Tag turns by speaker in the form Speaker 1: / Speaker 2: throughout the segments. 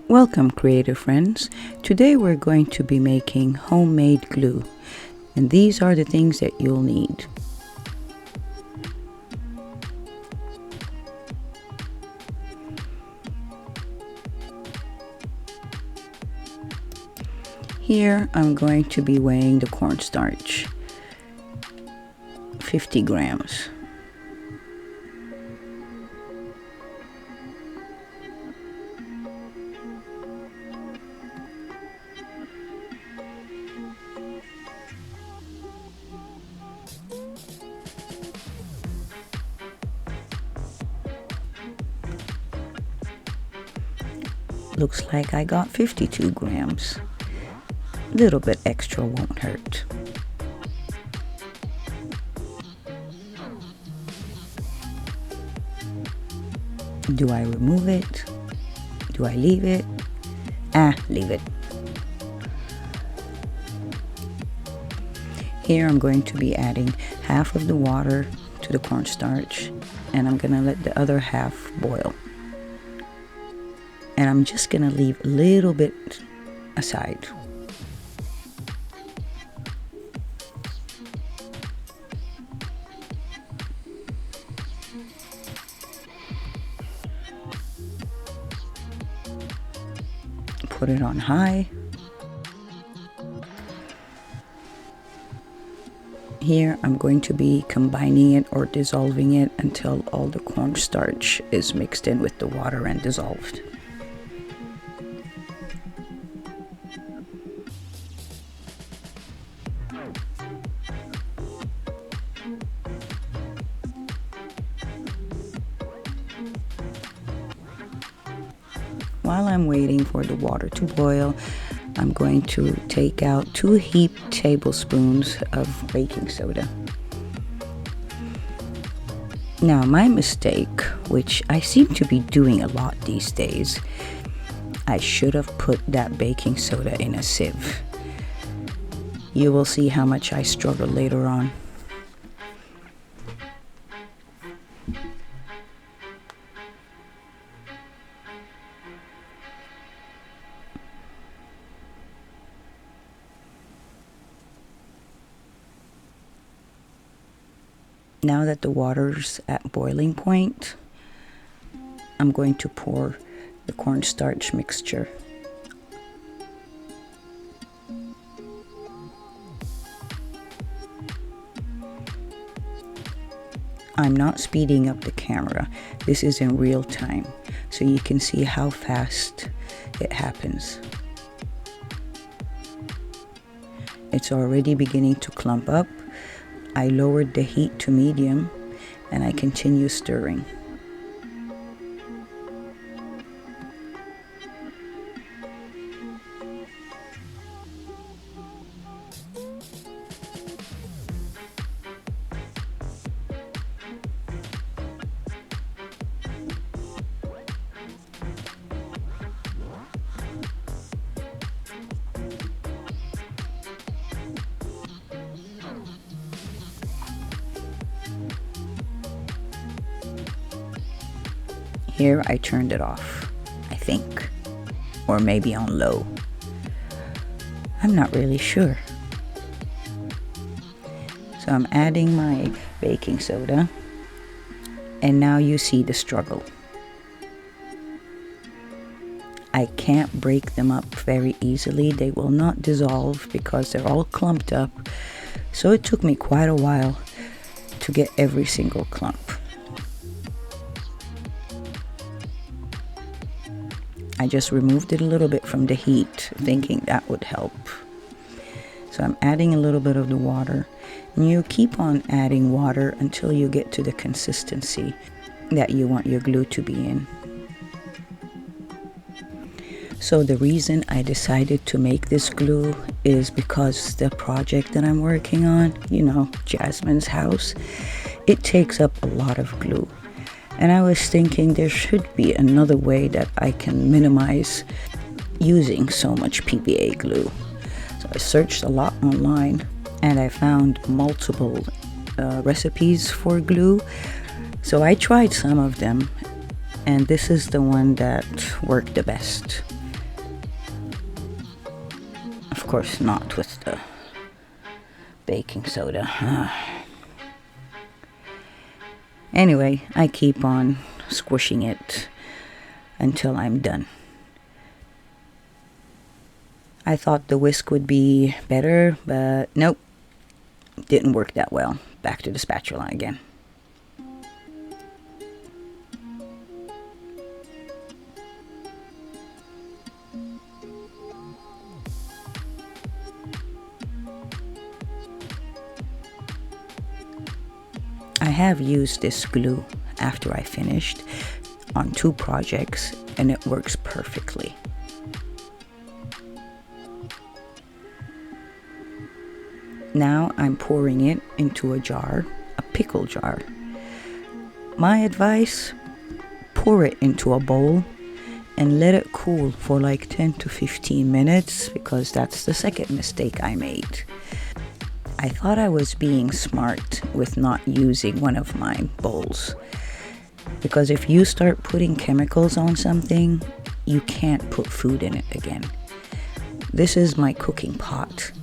Speaker 1: Welcome, creative friends. Today we're going to be making homemade glue, and these are the things that you'll need. Here I'm going to be weighing the cornstarch, 50 grams. Looks like I got 52 grams. A little bit extra won't hurt. Do I remove it? Do I leave it? Leave it. Here I'm going to be adding half of the water to the cornstarch, and I'm gonna let the other half boil. And I'm just gonna leave a little bit aside. Put it on high. Here I'm going to be combining it or dissolving it until all the cornstarch is mixed in with the water and dissolved. While I'm waiting for the water to boil, I'm going to take out 2 heaped tablespoons of baking soda. Now, my mistake, which I seem to be doing a lot these days, I should have put that baking soda in a sieve. You will see how much I struggle later on. Now that the water's at boiling point, I'm going to pour the cornstarch mixture. I'm not speeding up the camera. This is in real time, so you can see how fast it happens. It's already beginning to clump up. I lowered the heat to medium and I continue stirring. Here I turned it off, I think, or maybe on low. I'm not really sure. So I'm adding my baking soda, and now you see the struggle. I can't break them up very easily. They will not dissolve because they're all clumped up. So it took me quite a while to get every single clump. I just removed it a little bit from the heat, thinking that would help. So I'm adding a little bit of the water, and you keep on adding water until you get to the consistency that you want your glue to be in. So the reason I decided to make this glue is because the project that I'm working on, you know, Jasmine's house, it takes up a lot of glue. And I was thinking there should be another way that I can minimize using so much PVA glue. So I searched a lot online and I found multiple recipes for glue. So I tried some of them, and this is the one that worked the best. Of course, not with the baking soda. Anyway, I keep on squishing it until I'm done. I thought the whisk would be better, but nope, didn't work that well. Back to the spatula again. I have used this glue after I finished on 2 projects, and it works perfectly. Now I'm pouring it into a jar, a pickle jar. My advice, pour it into a bowl and let it cool for like 10 to 15 minutes, because that's the second mistake I made. I thought I was being smart with not using one of my bowls, because if you start putting chemicals on something, you can't put food in it again. This is my cooking pot.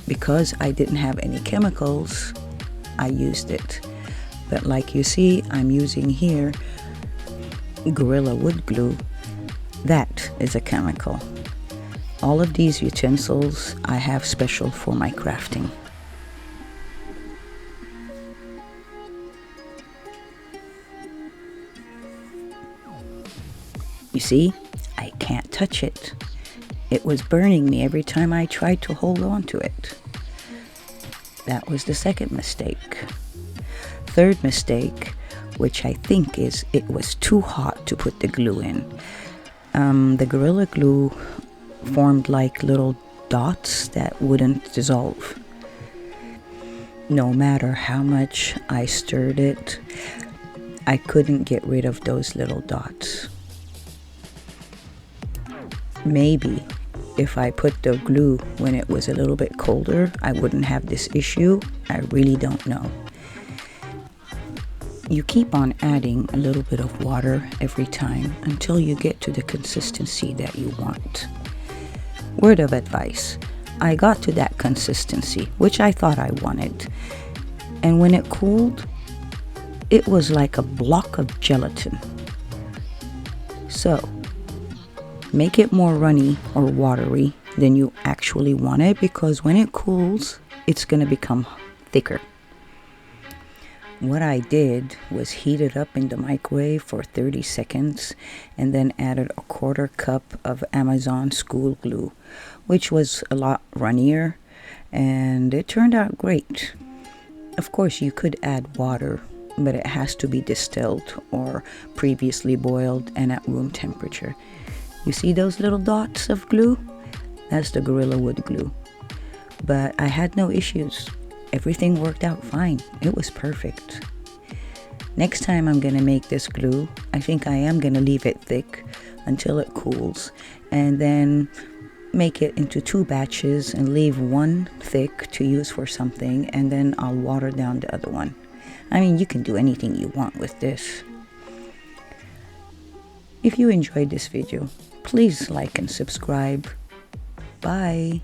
Speaker 1: Because I didn't have any chemicals, I used it. But like you see, I'm using here Gorilla Wood Glue. That is a chemical. All of these utensils I have special for my crafting. You see, I can't touch it. It was burning me every time I tried to hold on to it. That was the second mistake. Third mistake, which I think is it was too hot to put the glue in. The Gorilla Glue formed like little dots that wouldn't dissolve. No matter how much I stirred it, I couldn't get rid of those little dots. Maybe if I put the glue when it was a little bit colder, I wouldn't have this issue. I really don't know. You keep on adding a little bit of water every time until you get to the consistency that you want. Word of advice, I got to that consistency, which I thought I wanted. And when it cooled, it was like a block of gelatin. So, make it more runny or watery than you actually want it, because when it cools, it's going to become thicker. What I did was heat it up in the microwave for 30 seconds and then added a 1/4 cup of Amazon school glue, which was a lot runnier, and it turned out great. Of course, you could add water, but it has to be distilled or previously boiled and at room temperature. You see those little dots of glue? That's the Gorilla Wood Glue. But I had no issues. Everything worked out fine. It was perfect. Next time I'm going to make this glue, I think I am going to leave it thick until it cools, and then make it into 2 batches and leave one thick to use for something, and then I'll water down the other one. I mean, you can do anything you want with this. If you enjoyed this video, please like and subscribe. Bye.